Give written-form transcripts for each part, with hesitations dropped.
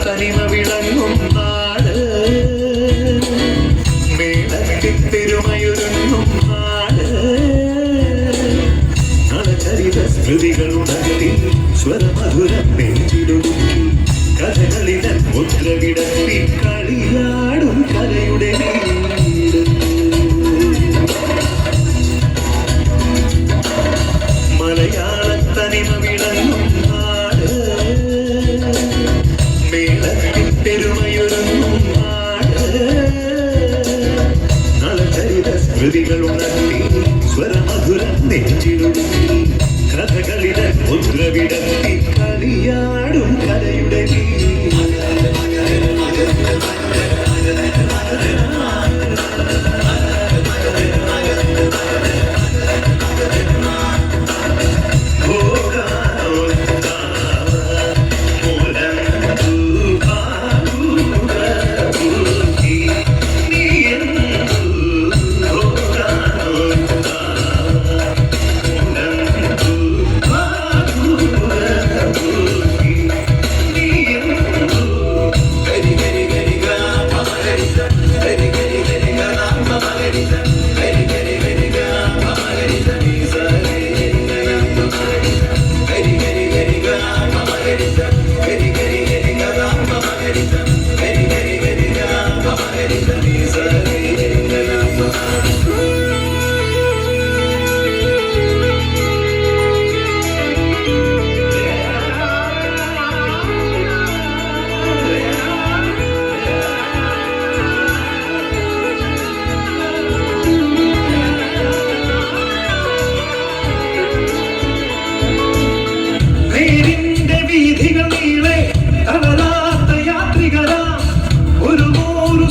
തനിമ വിളങ്ങും നാട്, മേളത്തിൽ പെരുമയൊരുങ്ങും നാട്, നളചരിത സ്മൃതികൾ ഉണർത്തി സ്വരമധുരം നെഞ്ചിലൊതുക്കി കഥകളിൽ മുദ്ര വിടത്തി കളിയാടും കലയുടെ വീട്. മലയാള തനിമ വിളങ്ങും നാട്, മേളത്തിൽ പെരുമയൊരുങ്ങും നാട്, നളചരിത സ്മൃതികൾ ഉണർത്തി സ്വരമധുരം നെഞ്ചിലൊതുക്കി കഥകളിൽ മുദ്ര വിടത്തി കളിയാടും കലയുടെ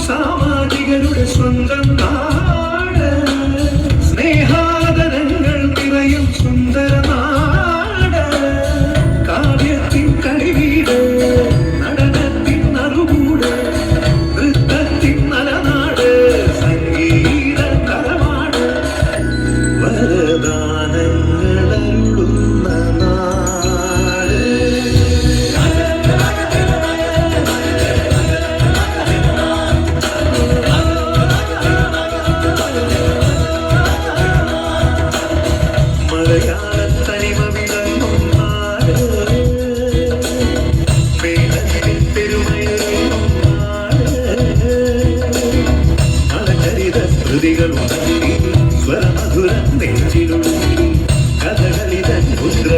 സാമാജികരുടെ സ്വന്തം നാട്, സ്നേഹാദരങ്ങൾ നിറയും സുന്ദര നാട്, കാവ്യത്തിൻ കളിവീട്, നടനത്തിൻ നറുകൂട്, നൃത്തത്തിൻ നലനാട്, സംഗീത കരമാട്, വരദാനങ്ങൾ അരുളുന്ന നാട്. മലയാള തനിമ വിളങ്ങും നാട്, മേളത്തിൽ പെരുമയൊരുങ്ങും നാട്, നളചരിത സ്മൃതികൾ ഉണർത്തി സ്വരമധുരം നെഞ്ചിലൊതുക്കി കഥകളിൽ മുദ്ര